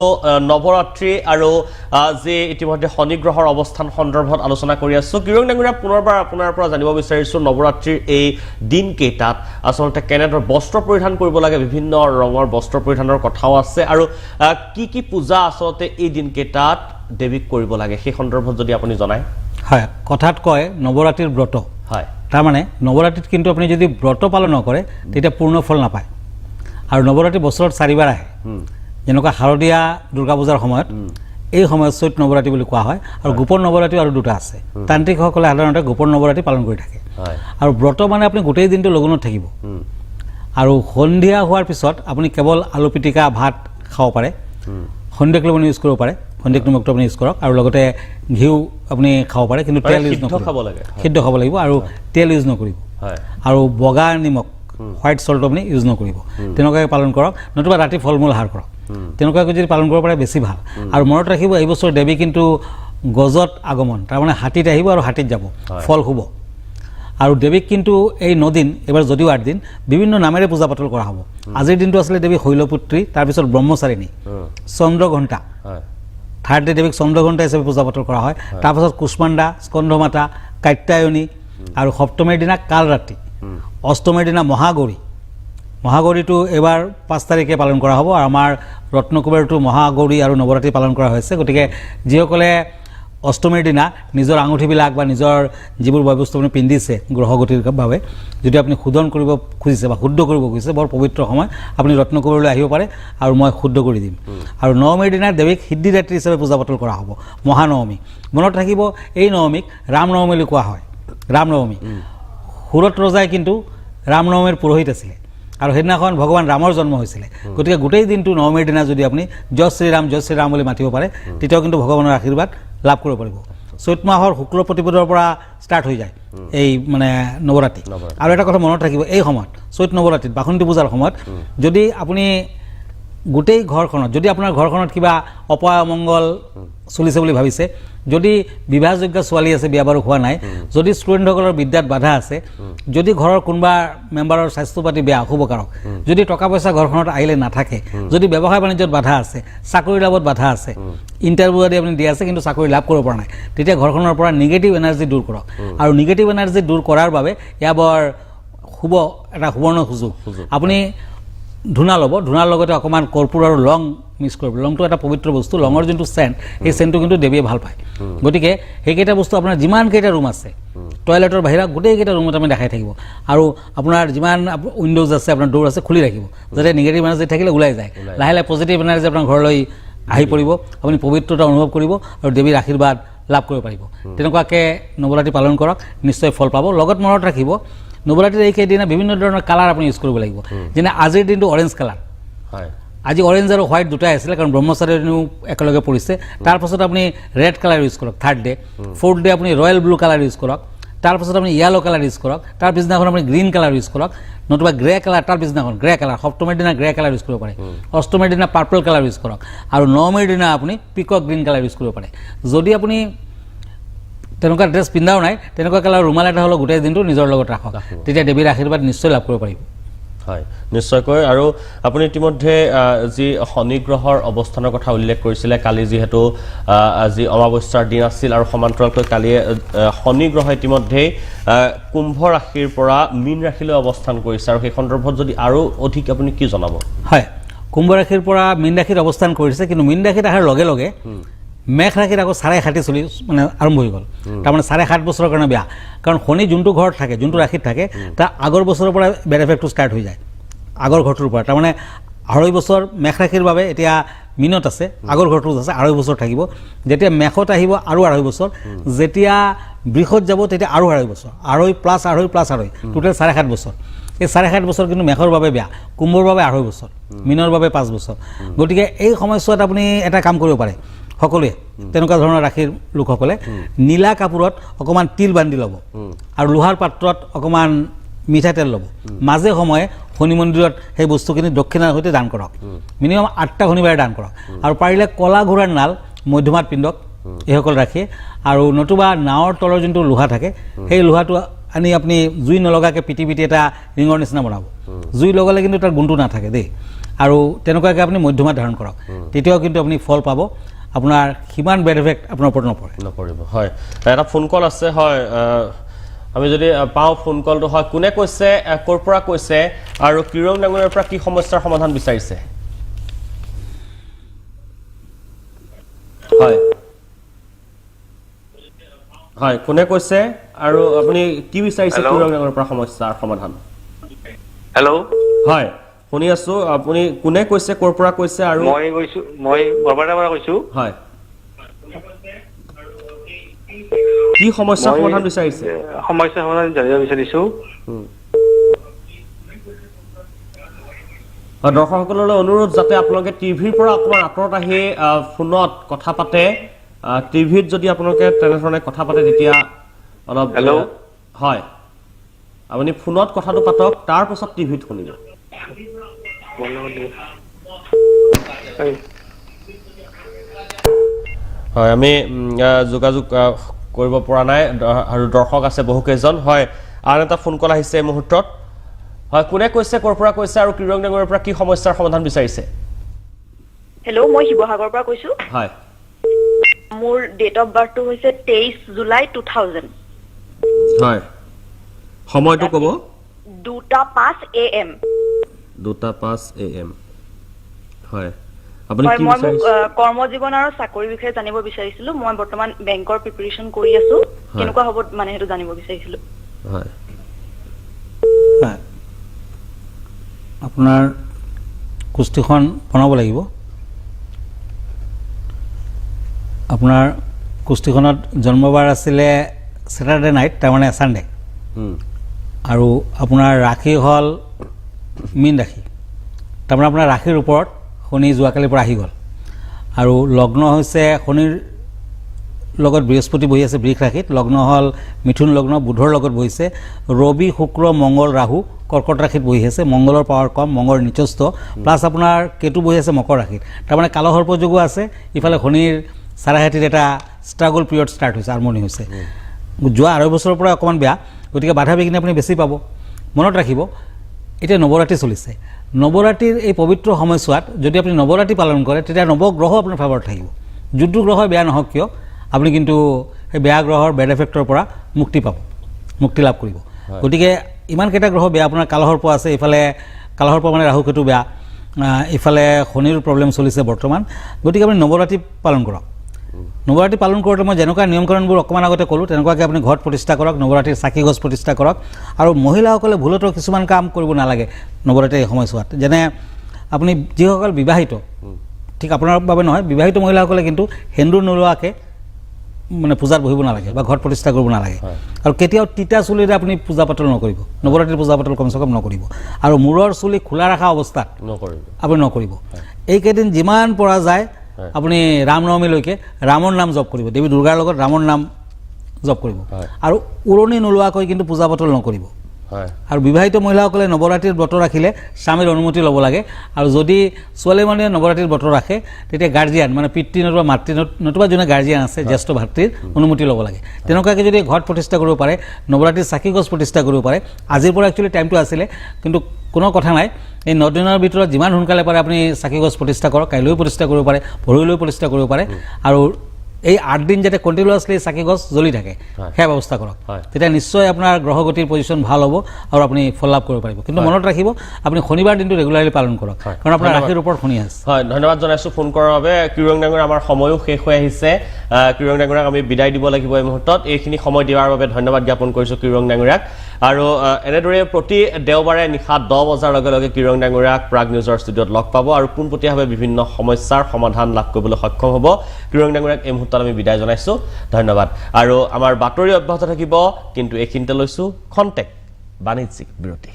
নবৰাত্ৰি আৰু যে ইতিমধ্যে শনিগ্ৰহৰ অৱস্থান সন্দৰ্ভত আলোচনা কৰি আছো কিৰণ ডাঙৰীয়া পুনৰবাৰ আপোনাৰ পৰা জানিব বিচাৰিছো নবৰাত্ৰিৰ এই দিন কেইটাত আসলতে কেনেদৰে বস্ত্ৰ পৰিধান কৰিব লাগে বিভিন্ন ৰঙৰ বস্ত্ৰ পৰিধানৰ কথাও আছে আৰু কি পূজা আসলতে এই দিন কেইটাত দেৱীক কৰিব লাগে সেই সন্দৰ্ভত যদি আপুনি জনায় হয় কথাত কয় নবৰাত্ৰিৰ ব্ৰত হয় তাৰ মানে নবৰাত্ৰিত কিন্তু আপুনি যদি ব্ৰত পালন নকৰে তেতিয়া পূৰ্ণ ফল নাপায় আৰু নবৰাত্ৰি বছৰত 4 বাৰ আহে যেনেকুৱা শাৰদীয়া দুৰ্গা পূজাৰ সময়ত এই সময়ত চৈত নবৰাত্ৰি বুলি কোৱা হয় আৰু গোপন নবৰাত্ৰি আৰু দুটা আছে তান্ত্ৰিকসকলে সাধাৰণতে গোপন নবৰাত্ৰি পালন কৰি থাকে আৰু ব্ৰত মানে আপুনি গোটেই দিনটো লঘোণত থাকিব আৰু সন্ধিয়া হোৱাৰ পিছত আপুনি কেৱল আলু পিটিকা ভাত খাব পাৰে সন্ধিয়াক আপুনি ইউজ কৰিব পাৰে সন্ধিয়াক নিমখটো আপুনি ইউজ কৰক আৰু লগতে ঘিউ আপুনি খাব পাৰে কিন্তু তেল ইউজ নকৰিব সিদ্ধ খাব লাগিব আৰু তেল ইউজ নকৰিব আৰু বগা নিমখ হোৱাইট সল্ট আপুনি ইউজ নকৰিব তেনেকুৱাকৈ পালন কৰক নতুবা ৰাতি ফল মূল আহাৰ কৰক তেনেকুৱাকৈ যদি পালন কৰিব পাৰে বেছি ভাল আৰু মনত ৰাখিব এই বছৰ দেৱী কিন্তু গজত আগমন তাৰমানে হাতীত আহিব আৰু হাতীত যাব ফল শুব আৰু দেৱীক কিন্তু এই 9 দিন এবাৰ যদিও 8 দিন বিভিন্ন নামেৰে পূজা পাতল কৰা হ'ব আজিৰ দিনটো আছিলে দেৱী শৈলপুত্ৰী তাৰপিছত ব্ৰহ্মচাৰিণী চন্দ্ৰঘণ্টা থাৰ্ড ডে দেৱীক চন্দ্ৰঘণ্টা হিচাপে পূজা পাতল কৰা হয় তাৰপাছত কুষ্মাণ্ডা স্কন্ধমাতা কাত্যায়নী আৰু সপ্তমীৰ দিনা কালৰাত্ৰি অষ্টমীৰ দিনা মহাগৌৰীটো এবাৰ 5 তাৰিখে পালন কৰা হ'ব আৰু আমাৰ ৰত্নকুবেৰটো মহাগৌৰী আৰু নৱৰাত্ৰি পালন কৰা হৈছে গতিকে যিসকলে অষ্টমীৰ দিনা নিজৰ আঙুঠিবিলাক বা নিজৰ যিবোৰ বস্তু আপুনি পিন্ধিছে গ্ৰহগতিৰ বাবে যদি আপুনি শোধন কৰিব খুজিছে বা শুদ্ধ কৰিব খুজিছে বৰ পবিত্ৰ সময় আপুনি ৰত্নকুবেৰলৈ আহিব পাৰে আৰু মই শুদ্ধ কৰি দিম আৰু নৱমীৰ দিনা দেৱীক সিদ্ধিদাত্ৰী হিচাপে পূজা পাতল কৰা হ'ব মহানৱমী মনত ৰাখিব এই নৱমীক ৰামনৱমী বুলি কোৱা হয় ৰামনৱমী সুৰত ৰজাই কিন্তু ৰামনৱমীৰ পুৰোহিত আছিলে আৰু সেইদিনাখন ভগৱান ৰামৰ জন্ম হৈছিলে গতিকে গোটেই দিনটো নৱমীৰ দিনা যদি আপুনি জয় শ্ৰীৰাম বুলি মাতিব পাৰে তেতিয়াও কিন্তু ভগৱানৰ আশীৰ্বাদ লাভ কৰিব পাৰিব চৈত মাহৰ শুক্ল প্ৰতিপদৰ পৰা ষ্টাৰ্ট হৈ যায় এই মানে নৱৰাত্ৰি আৰু এটা কথা মনত ৰাখিব এই সময়ত চৈত নৱৰাত্ৰিত বাসন্তী পূজাৰ সময়ত যদি আপুনি গোটেই ঘৰখনত যদি আপোনাৰ ঘৰখনত কিবা অপমংগল চলিছে বুলি ভাবিছে যদি বিবাহযোগ্য ছোৱালী আছে বিয়া বাৰু হোৱা নাই যদি ষ্টুডেণ্টসকলৰ বিদ্যাত বাধা আছে যদি ঘৰৰ কোনোবা মেম্বাৰৰ স্বাস্থ্য পাতি বেয়া অশুভকাৰক যদি টকা পইচা ঘৰখনত আহিলে নাথাকে যদি ব্যৱসায় বাণিজ্যত বাধা আছে চাকৰি লাভত বাধা আছে ইণ্টাৰভিউ আদি আপুনি দি আছে কিন্তু চাকৰি লাভ কৰিব পৰা নাই তেতিয়া ঘৰখনৰ পৰা নিগেটিভ এনাৰ্জি দূৰ কৰক আৰু নিগেটিভ এনাৰ্জি দূৰ কৰাৰ বাবে এয়া বৰ শুভ এটা সুবৰ্ণ সুযোগ আপুনি ধূনা ল'ব ধূনাৰ লগতে অকণমান কৰ্পূৰ আৰু লং মিক্স কৰিব লংটো এটা পবিত্ৰ বস্তু লঙৰ যোনটো চেণ্ট এই চেণ্টটো কিন্তু দেৱীয়ে ভাল পায় গতিকে সেইকেইটা বস্তু আপোনাৰ যিমানকেইটা ৰুম আছে টয়লেটৰ বাহিৰা গোটেইকেইটা ৰুমত আপুনি দেখাই থাকিব আৰু আপোনাৰ যিমান উইণ্ডোজ আছে আপোনাৰ ডোৰ আছে খুলি ৰাখিব যাতে নিগেটিভ এনাৰ্জি থাকিলে ওলাই যায় লাহে লাহে পজিটিভ এনাৰ্জি আপোনাৰ ঘৰলৈ আহি পৰিব আপুনি পবিত্ৰতা অনুভৱ কৰিব আৰু দেৱীৰ আশীৰ্বাদ লাভ কৰিব পাৰিব তেনেকুৱাকৈ নৱৰাত্ৰি পালন কৰক নিশ্চয় ফল পাব লগত মনত ৰাখিব নৱৰাত্ৰিৰ এইকেইদিনা বিভিন্ন ধৰণৰ কালাৰ আপুনি ইউজ কৰিব লাগিব যেনে আজিৰ দিনটো অৰেঞ্জ কালাৰ আজি অৰেঞ্জ আৰু হোৱাইট দুটাই আছিলে কাৰণ ব্ৰহ্মচাৰীও একেলগে পৰিছে তাৰপাছত আপুনি ৰেড কালাৰ ইউজ কৰক থাৰ্ড ডে ফ'ৰ্থ ডে আপুনি ৰয়েল ব্লু কালাৰ ইউজ কৰক তাৰপাছত আপুনি য়েলো কালাৰ ইউজ কৰক তাৰ পিছদিনাখন আপুনি গ্ৰীণ কালাৰ ইউজ কৰক নতুবা গ্ৰে কালাৰ তাৰ পিছদিনাখন গ্ৰে কালাৰ সপ্তমীৰ দিনা গ্ৰে কালাৰ ইউজ কৰিব পাৰে অষ্টমীৰ দিনা পাৰ্পল কালাৰ ইউজ কৰক আৰু নৱমীৰ দিনা আপুনি পিকক গ্ৰীণ কালাৰ ইউজ কৰিব পাৰে যদি আপুনি তেনেকুৱা ড্ৰেছ পিন্ধাও নাই তেনেকুৱা কালাৰ ৰুমাল এটা হ'লেও গোটেই দিনটো নিজৰ লগত ৰাখক তেতিয়া দেৱীৰ আশীৰ্বাদ নিশ্চয় লাভ কৰিব পাৰিব হয় নিশ্চয়কৈ আৰু আপুনি ইতিমধ্যে যি শনিগ্ৰহৰ অৱস্থানৰ কথা উল্লেখ কৰিছিলে কালি যিহেতু আজি অমাৱস্যাৰ দিন আছিল আৰু সমান্তৰালকৈ কালি শনিগ্ৰহ ইতিমধ্যে কুম্ভ ৰাশিৰ পৰা মীন ৰাশিলৈ অৱস্থান কৰিছে আৰু সেই সন্দৰ্ভত যদি আৰু অধিক আপুনি কি জনাব হয় কুম্ভ ৰাশিৰ পৰা মীন ৰাশিত অৱস্থান কৰিছে কিন্তু মীন ৰাশিত অহাৰ লগে লগে মেঘ ৰাশিত আকৌ 7.5 চলি মানে আৰম্ভ হৈ গ'ল তাৰমানে 7.5 বছৰৰ কাৰণে বেয়া কাৰণ শনি যোনটো ঘৰত থাকে যোনটো ৰাশিত থাকে তাৰ আগৰ বছৰৰ পৰা বেড এফেক্টটো ষ্টাৰ্ট হৈ যায় আগৰ ঘৰটোৰ পৰা তাৰমানে 2.5 বছৰ মেঘ ৰাশিৰ বাবে এতিয়া মিনত আছে আগৰ ঘৰটোত আছে 2.5 বছৰ থাকিব যেতিয়া মেঘত আহিব আৰু 2.5 বছৰ যেতিয়া বৃষত যাব তেতিয়া আৰু 2.5 বছৰ 2.5 টোটেল 7.5 বছৰ এই 7.5 বছৰ কিন্তু মেঘৰ বাবে বেয়া কুম্ভৰ বাবে 2.5 বছৰ মিনৰ বাবে 5 বছৰ গতিকে এই সময়ছোৱাত আপুনি এটা কাম কৰিব পাৰে সকলোৱে তেনেকুৱা ধৰণৰ ৰাশিৰ লোকসকলে নীলা কাপোৰত অকণমান তিল বান্ধি ল'ব আৰু লোহাৰ পাত্ৰত অকণমান মিঠাতেল ল'ব মাজে সময়ে শনি মন্দিৰত সেই বস্তুখিনি দক্ষিণাৰ সৈতে দান কৰক মিনিমাম 8টা শনিবাৰে দান কৰক আৰু পাৰিলে কলা ঘোঁৰাৰ নাল মধ্যমাত পিন্ধক এইসকল ৰাশিয়ে আৰু নতুবা নাৱৰ তলৰ যোনটো লোহা থাকে সেই লোহাটো আনি আপনি জুই নলগাকে পিটি পিটি এটা ৰিঙৰ নিচিনা বনাব জুই লগালে কিন্তু তাৰ গুণটো নাথাকে দেই আৰু তেনেকুৱাকৈ আপুনি মধ্যমা ধাৰণ কৰক তেতিয়াও কিন্তু আপুনি ফল পাব আপোনাৰ সিমান বেড এফেক্ট আপোনাৰ ওপৰত নপৰিব হয় এটা ফোন কল আছে হয় আমি যদি পাওঁ ফোন কলটো হয় কোনে কৈছে ক'ৰ পৰা কৈছে আৰু কিৰং ডাঙৰীয়াৰ পৰা কি সমস্যাৰ সমাধান বিচাৰিছে হয় হয় কোনে কৈছে আৰু আপুনি কি বিচাৰিছে কিৰং ডাঙৰীয়াৰ পৰা সমস্যাৰ সমাধান হেল্ল' হয় শুনি আছো আপুনি কোনে কৈছে ক'ৰ পৰা কৈছে আৰু মই বৰবাদাৰ পৰা কৈছো হয় কি সমস্যাৰ সমাধান বিচাৰিছে সমস্যাৰ সমাধান জানিব বিচাৰিছো দৰ্শকসকললৈ অনুৰোধ যাতে আপোনালোকে টিভিৰ পৰা অকণমান আঁতৰত আহি ফোনত কথা পাতে টিভিত যদি আপোনালোকে তেনেধৰণে কথা পাতে তেতিয়া অলপ হেল্ল' হয় আপুনি ফোনত কথাটো পাতক তাৰ পাছত টিভিত শুনিব হয় আমি যোগাযোগ কৰিব পৰা নাই আৰু দৰ্শক আছে বহুকেইজন হয় আন এটা ফোন কল আহিছে এই মুহূৰ্তত হয় কোনে কৈছে ক'ৰ পৰা কৈছে আৰু কিৰং ডাঙৰীয়াৰ পৰা কি সমস্যাৰ সমাধান বিচাৰিছে হেল্ল' মই শিৱসাগৰৰ পৰা কৈছো হয় মোৰ ডেট অফ বাৰ্থটো হৈছে 23 জুলাই 2000 হয় সময়টো ক'ব 2:05 AM 2:05 AM হয় আপুনি হয় কি মই মোক বিচাৰিছে কৰ্মজীৱন আৰু চাকৰিৰ বিষয়ে জানিব বিচাৰিছিলো মই বৰ্তমান বেংকৰ প্ৰিপাৰেচন কৰি আছো কেনেকুৱা হ'ব মানে সেইটো জানিব বিচাৰিছিলো হয় আপোনাৰ কুষ্টিখন বনাব লাগিব আপোনাৰ কুষ্টিখনত জন্মবাৰ আছিলে ছেটাৰডে নাইট তাৰমানে ছানডে আৰু আপোনাৰ ৰাশি হ'ল মীন ৰাশি তাৰমানে আপোনাৰ ৰাশিৰ ওপৰত শনি যোৱাকালিৰ পৰা আহি গ'ল আৰু লগ্ন হৈছে শনিৰ লগত বৃহস্পতি বহি আছে বৃষ ৰাশিত লগ্ন হ'ল মিথুন লগ্ন বুধৰ লগত বহিছে ৰবি শুক্ৰ মংগল ৰাহু কৰ্কট ৰাশিত বহি আছে মংগলৰ পাৱাৰ কম মংগল নিচস্থ প্লাছ আপোনাৰ কেতু বহি আছে মকৰ ৰাশিত তাৰমানে কালসৰ্প যোগো আছে ইফালে শনিৰ চাৰাহাতীত এটা ষ্ট্ৰাগল পিৰিয়ড ষ্টাৰ্ট হৈছে আৰম্ভণি হৈছে যোৱা 2.5 বছৰৰ পৰা অকণমান বেয়া গতিকে বাধা বিঘিনি আপুনি বেছি পাব মনত ৰাখিব এতিয়া নৱৰাত্ৰি চলিছে নৱৰাত্ৰিৰ এই পবিত্ৰ সময়ছোৱাত যদি আপুনি নৱৰাত্ৰি পালন কৰে তেতিয়া নৱগ্ৰহ আপোনাৰ ফেভাৰত থাকিব যোনটো গ্ৰহ বেয়া নহওক কিয় আপুনি কিন্তু সেই বেয়া গ্ৰহৰ বেড এফেক্টৰ পৰা মুক্তি পাব মুক্তি লাভ কৰিব গতিকে ইমানকেইটা গ্ৰহ বেয়া আপোনাৰ কালসৰ্প আছে ইফালে কালসৰ্প মানে ৰাহু কেতু বেয়া ইফালে শনিৰ প্ৰব্লেম চলিছে বৰ্তমান গতিকে আপুনি নৱৰাত্ৰি পালন কৰক নৱৰাত্ৰি পালন কৰোঁতে মই যেনেকুৱা নিয়মকৰণবোৰ অকণমান আগতে ক'লোঁ তেনেকুৱাকৈ আপুনি ঘৰত প্ৰতিষ্ঠা কৰক নৱৰাত্ৰিৰ চাকি গছ প্ৰতিষ্ঠা কৰক আৰু মহিলাসকলে ভুলতো কিছুমান কাম কৰিব নালাগে নৱৰাত্ৰিৰ এই সময়ছোৱাত যেনে আপুনি যিসকল বিবাহিত ঠিক আপোনাৰ বাবে নহয় বিবাহিত মহিলাসকলে কিন্তু সেন্দুৰ নোলোৱাকৈ মানে পূজাত বহিব নালাগে বা ঘৰত প্ৰতিষ্ঠা কৰিব নালাগে আৰু কেতিয়াও তিতা চুলিৰে আপুনি পূজা পাতল নকৰিব নৱৰাত্ৰিৰ পূজা পাতল কমচে কম নকৰিব আৰু মূৰৰ চুলি খোলা ৰখা অৱস্থাত আপুনি নকৰিব এইকেইদিন যিমান পৰা যায় আপুনি ৰামনৱমীলৈকে ৰামৰ নাম জপ কৰিব দেৱী দুৰ্গাৰ লগত ৰামৰ নাম জপ কৰিব আৰু উৰণি নোলোৱাকৈ কিন্তু পূজা পাতল নকৰিব আৰু বিবাহিত মহিলাসকলে নৱৰাত্ৰিৰ ব্ৰত ৰাখিলে স্বামীৰ অনুমতি ল'ব লাগে আৰু যদি ছোৱালী মানুহে নৱৰাত্ৰিৰ ব্ৰত ৰাখে তেতিয়া গাৰ্জিয়ান মানে পিতৃ নতুবা মাতৃ নতুবা যোনে গাৰ্জিয়ান আছে জ্যেষ্ঠ ভাতৃৰ অনুমতি ল'ব লাগে তেনেকুৱাকৈ যদি ঘৰত প্ৰতিষ্ঠা কৰিব পাৰে নৱৰাত্ৰিৰ চাকি গছ প্ৰতিষ্ঠা কৰিব পাৰে আজিৰ পৰা একচুৱেলি টাইমটো আছিলে কিন্তু কোনো কথা নাই এই 9 দিনৰ ভিতৰত যিমান সোনকালে পাৰে আপুনি চাকি গছ প্ৰতিষ্ঠা কৰক কাইলৈও প্ৰতিষ্ঠা কৰিব পাৰে পৰহিলৈও প্ৰতিষ্ঠা কৰিব পাৰে আৰু এই 8 দিন যাতে কণ্টিনিউৱাছলি চাকি গছ জ্বলি থাকে সেই ব্যৱস্থা কৰক তেতিয়া নিশ্চয় আপোনাৰ গ্ৰহগতিৰ পজিশ্যন ভাল হ'ব আৰু আপুনি ফল লাভ কৰিব পাৰিব কিন্তু মনত ৰাখিব আপুনি শনিবাৰ দিনটো ৰেগুলাৰলি পালন কৰক কাৰণ আপোনাৰ ৰাশিৰ ওপৰত শনি আছে হয় ধন্যবাদ জনাইছোঁ ফোন কৰাৰ বাবে কিৰং ডাঙৰীয়া আমাৰ সময়ো শেষ হৈ আহিছে কিৰং ডাঙৰীয়াক আমি বিদায় দিব লাগিব এই মুহূৰ্তত এইখিনি সময় দিয়াৰ বাবে ধন্যবাদ জ্ঞাপন কৰিছোঁ কিৰং ডাঙৰীয়াক আৰু এনেদৰে প্ৰতি দেওবাৰে নিশা 10 বজাৰ লগে লগে কিৰং ডাঙৰীয়াক প্ৰাগ নিউজৰ ষ্টুডিঅ'ত লগ পাব আৰু পোনপটীয়াভাৱে বিভিন্ন সমস্যাৰ সমাধান লাভ কৰিবলৈ সক্ষম হ'ব কিৰং ডাঙৰীয়াক এই মুহূৰ্তত আমি বিদায় জনাইছোঁ ধন্যবাদ আৰু আমাৰ বাতৰি অব্যাহত থাকিব কিন্তু এইখিনিতে লৈছোঁ খন্তেক বাণিজ্যিক বিৰতি